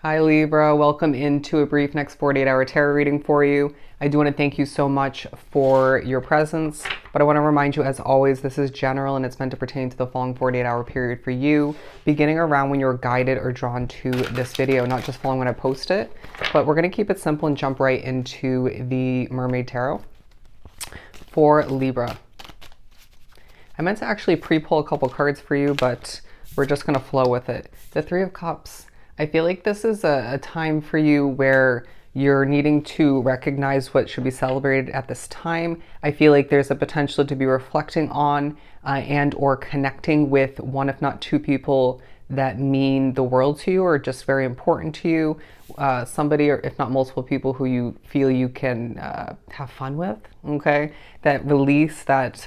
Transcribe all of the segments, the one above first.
Hi Libra, welcome into a brief next 48-hour tarot reading for you. I do want to thank you so much for your presence, but I want to remind you, as always, this is general and it's meant to pertain to the following 48-hour period for you, beginning around when you're guided or drawn to this video, not just following when I post it. But we're going to keep it simple and jump right into the Mermaid Tarot for Libra. I meant to actually pre-pull a couple cards for you, but we're just going to flow with it. The Three of Cups. I feel like this is a time for you where you're needing to recognize what should be celebrated at this time. I feel like there's a potential to be reflecting on and or connecting with one, if not two people that mean the world to you or just very important to you. Somebody, or if not multiple people, who you feel you can have fun with, okay? That release, that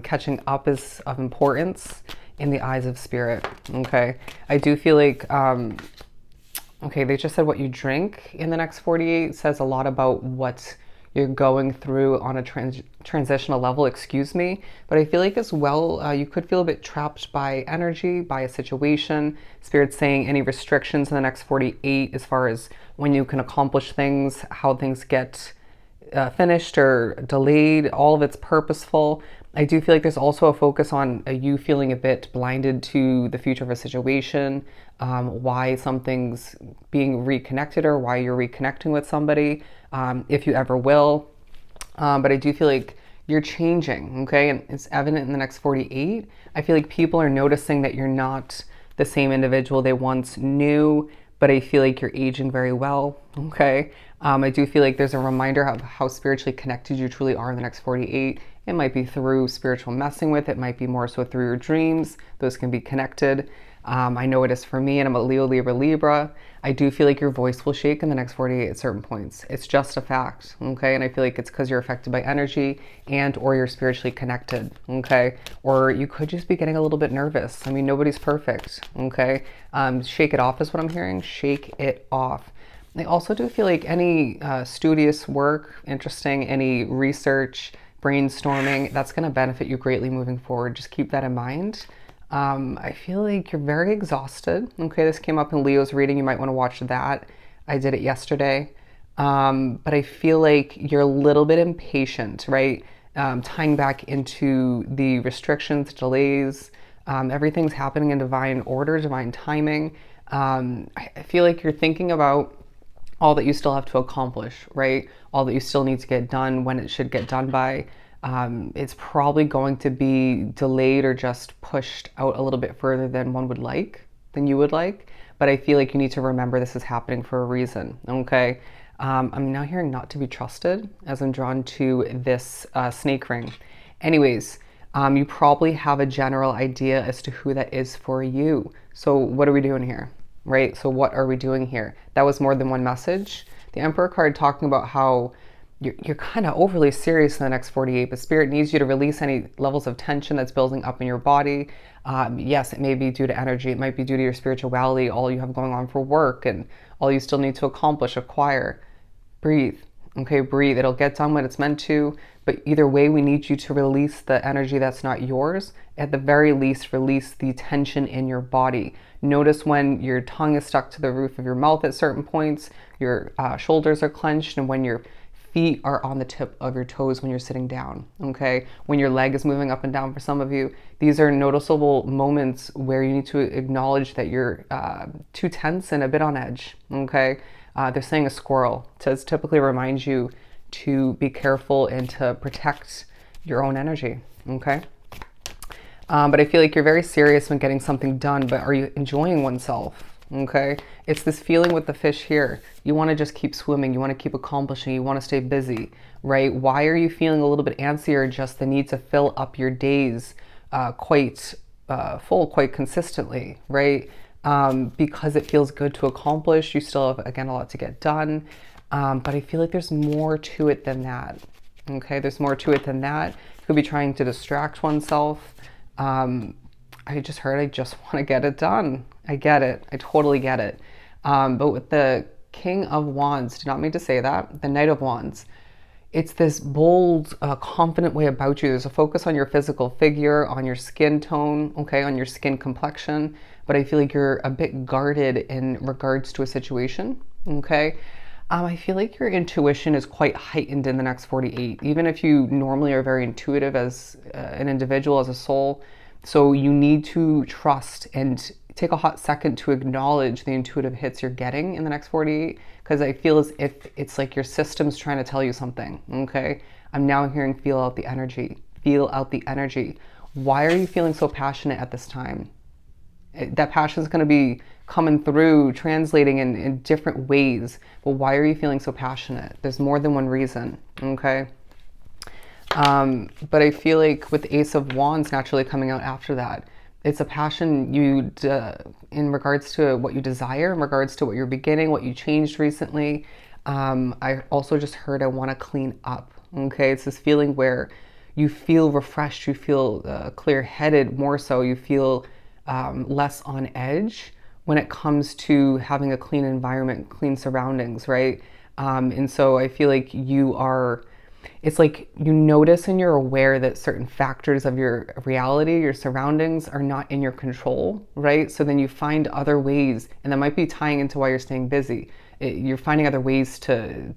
catching up is of importance in the eyes of spirit, okay? I do feel like... okay, they just said what you drink in the next 48 says a lot about what you're going through on a transitional level, excuse me. But I feel like as well, you could feel a bit trapped by energy, by a situation. Spirit's saying any restrictions in the next 48 as far as when you can accomplish things, how things get finished or delayed, all of it's purposeful. I do feel like there's also a focus on you feeling a bit blinded to the future of a situation, why something's being reconnected or why you're reconnecting with somebody, if you ever will. But I do feel like you're changing, okay? And it's evident in the next 48. I feel like people are noticing that you're not the same individual they once knew, but I feel like you're aging very well, okay? I do feel like there's a reminder of how spiritually connected you truly are in the next 48. It might be through spiritual messing with, it might be more so through your dreams. Those can be connected. I know it is for me, and I'm a Leo, Libra, Libra. I do feel like your voice will shake in the next 48 at certain points. It's just a fact, okay? And I feel like it's because you're affected by energy and or you're spiritually connected, okay? Or you could just be getting a little bit nervous. I mean, nobody's perfect, okay? Shake it off is what I'm hearing. Shake it off. I also do feel like any studious work, interesting, any research, brainstorming, that's going to benefit you greatly moving forward. Just keep that in mind. I feel like you're very exhausted. Okay, this came up in Leo's reading. You might want to watch that. I did it yesterday. But I feel like you're a little bit impatient, right? Tying back into the restrictions, delays, everything's happening in divine order, divine timing. I feel like you're thinking about all that you still have to accomplish, right? All that you still need to get done, when it should get done by. It's probably going to be delayed or just pushed out a little bit further than one would like, than you would like. But I feel like you need to remember this is happening for a reason, okay? I'm now hearing not to be trusted as I'm drawn to this snake ring. Anyways, you probably have a general idea as to who that is for you. So what are we doing here? Right? So what are we doing here? That was more than one message. The Emperor card talking about how you're kind of overly serious in the next 48, but Spirit needs you to release any levels of tension that's building up in your body. Yes, it may be due to energy. It might be due to your spirituality, all you have going on for work and all you still need to accomplish, acquire. Breathe. Okay, breathe. It'll get done when it's meant to, but either way, we need you to release the energy that's not yours. At the very least, release the tension in your body. Notice when your tongue is stuck to the roof of your mouth at certain points, your shoulders are clenched, and when your feet are on the tip of your toes when you're sitting down, okay? When your leg is moving up and down for some of you, these are noticeable moments where you need to acknowledge that you're too tense and a bit on edge, okay? They're saying a squirrel to typically remind you to be careful and to protect your own energy, okay? But I feel like you're very serious when getting something done, but are you enjoying oneself? Okay, it's this feeling with the fish here. You want to just keep swimming. You want to keep accomplishing. You want to stay busy, right? Why are you feeling a little bit antsy or just the need to fill up your days quite full, quite consistently, right? Because it feels good to accomplish. You still have, again, a lot to get done. But I feel like there's more to it than that. Okay, there's more to it than that. You could be trying to distract oneself. I just heard I just want to get it done. I get it. I totally get it. But with the King of Wands, did not mean to say that, the Knight of Wands, it's this bold, confident way about you. There's a focus on your physical figure, on your skin tone, okay, on your skin complexion. but I feel like you're a bit guarded in regards to a situation, okay? I feel like your intuition is quite heightened in the next 48, even if you normally are very intuitive as an individual, as a soul. So you need to trust and take a hot second to acknowledge the intuitive hits you're getting in the next 48, because I feel as if it's like your system's trying to tell you something, okay? I'm now hearing feel out the energy. Feel out the energy. Why are you feeling so passionate at this time? That passion is going to be coming through, translating in different ways. But why are you feeling so passionate? There's more than one reason, okay? But I feel like with the Ace of Wands naturally coming out after that, it's a passion in regards to what you desire, in regards to what you're beginning, what you changed recently. I also just heard I want to clean up, okay? It's this feeling where you feel refreshed, you feel clear-headed more so, you feel less on edge when it comes to having a clean environment, clean surroundings, right? And so I feel like it's like you notice and you're aware that certain factors of your reality, your surroundings are not in your control, right? So then you find other ways, and that might be tying into why you're staying busy. You're finding other ways to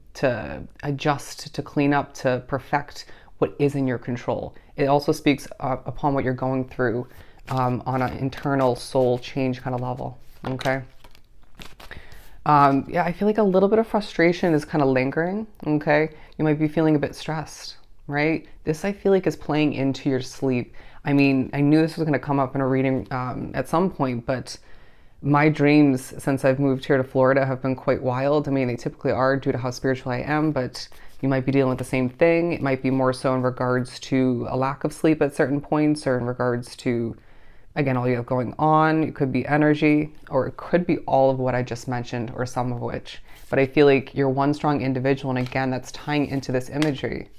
adjust, to clean up, to perfect what is in your control. It also speaks upon what you're going through on an internal soul change kind of level, okay? Yeah, I feel like a little bit of frustration is kind of lingering, okay? You might be feeling a bit stressed, right? This I feel like is playing into your sleep. I mean, I knew this was going to come up in a reading at some point, but my dreams since I've moved here to Florida have been quite wild. I mean, they typically are due to how spiritual I am, but you might be dealing with the same thing. It might be more so in regards to a lack of sleep at certain points, or in regards to, again, all you have going on. It could be energy, or it could be all of what I just mentioned, or some of which. But I feel like you're one strong individual, and again, that's tying into this imagery.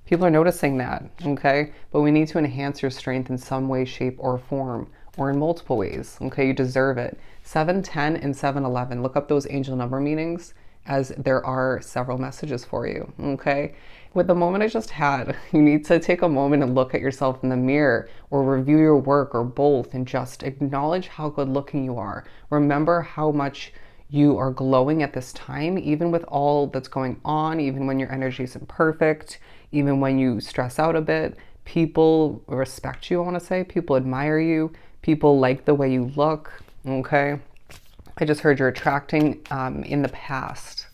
People are noticing that, okay? But we need to enhance your strength in some way, shape, or form, or in multiple ways, okay? You deserve it. 710 and 711, look up those angel number meanings, as there are several messages for you, okay? With the moment I just had, you need to take a moment and look at yourself in the mirror, or review your work, or both, and just acknowledge how good looking you are. Remember how much you are glowing at this time, even with all that's going on, even when your energy isn't perfect, even when you stress out a bit. People respect you, I want to say. People admire you. People like the way you look, okay? I just heard you're attracting in the past.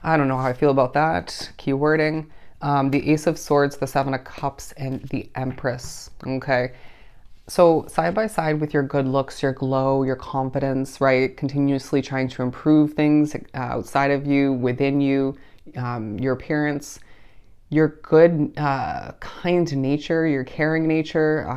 I don't know how I feel about that. Keywording. The Ace of Swords, the Seven of Cups, and the Empress, okay? So side by side with your good looks, your glow, your confidence, right? Continuously trying to improve things outside of you, within you, your appearance, your good, kind nature, your caring nature,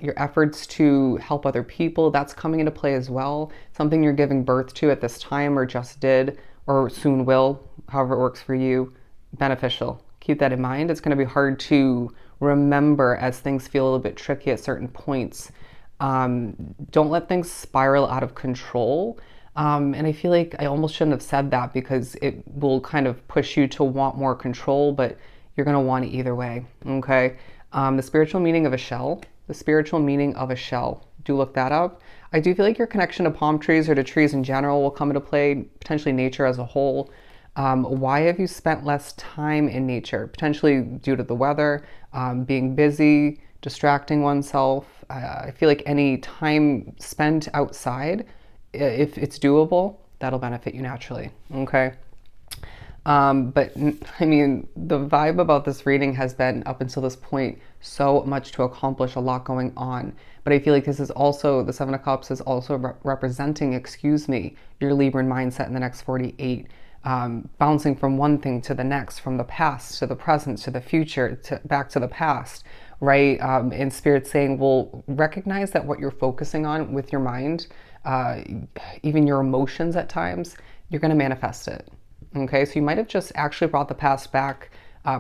your efforts to help other people, that's coming into play as well. Something you're giving birth to at this time, or just did, or soon will, however it works for you, beneficial. Keep that in mind. It's going to be hard to remember as things feel a little bit tricky at certain points. Don't let things spiral out of control. And I feel like I almost shouldn't have said that, because it will kind of push you to want more control, but you're going to want it either way, okay? The spiritual meaning of a shell. The spiritual meaning of a shell. Do look that up. I do feel like your connection to palm trees, or to trees in general, will come into play, potentially nature as a whole. Why have you spent less time in nature? Potentially due to the weather, being busy, distracting oneself. I feel like any time spent outside, if it's doable, that'll benefit you naturally, okay? But I mean, the vibe about this reading has been, up until this point, so much to accomplish, a lot going on. But I feel like this is also, the Seven of Cups is also representing, your Libran mindset in the next 48. Bouncing from one thing to the next, from the past to the present to the future, back to the past, right? And Spirit saying, well, recognize that what you're focusing on with your mind, even your emotions at times, you're going to manifest it. Okay, so you might have just actually brought the past back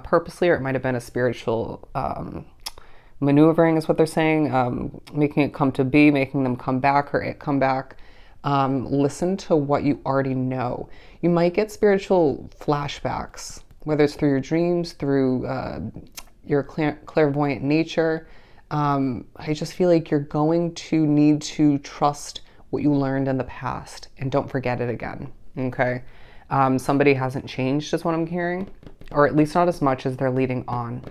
purposely, or it might have been a spiritual maneuvering, is what they're saying, making it come to be, making them come back, or it come back. Listen to what you already know. You might get spiritual flashbacks, whether it's through your dreams, through your clairvoyant nature. I just feel like you're going to need to trust what you learned in the past and don't forget it again. Okay. Somebody hasn't changed, is what I'm hearing, or at least not as much as they're leading on.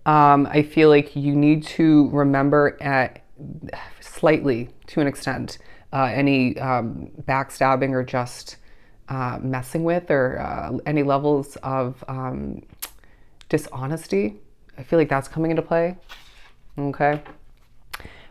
I feel like you need to remember slightly, to an extent, any backstabbing or just messing with, or any levels of dishonesty. I feel like that's coming into play. Okay.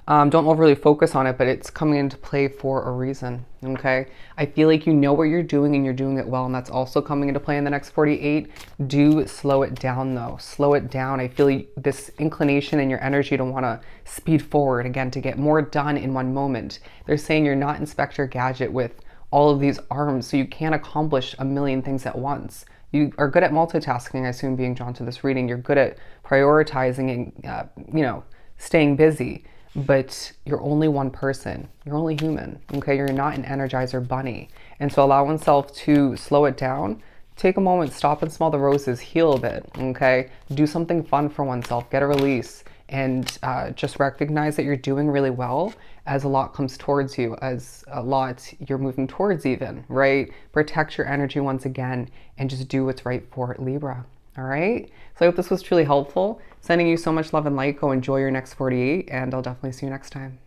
Don't overly focus on it, but it's coming into play for a reason. Okay. I feel like you know what you're doing and you're doing it well, and that's also coming into play in the next 48. Do slow it down though. Slow it down. I feel like this inclination in your energy to want to speed forward again, to get more done in one moment. They're saying you're not Inspector Gadget with all of these arms, so you can't accomplish a million things at once. You are good at multitasking, I assume, being drawn to this reading. You're good at prioritizing and, staying busy, but you're only one person. You're only human, okay? You're not an Energizer bunny. And so allow oneself to slow it down. Take a moment, stop and smell the roses, heal a bit, okay? Do something fun for oneself, get a release, and just recognize that you're doing really well as a lot comes towards you, as a lot you're moving towards even, right? Protect your energy once again and just do what's right for Libra, all right? So I hope this was truly helpful. Sending you so much love and light. Go enjoy your next 48, and I'll definitely see you next time.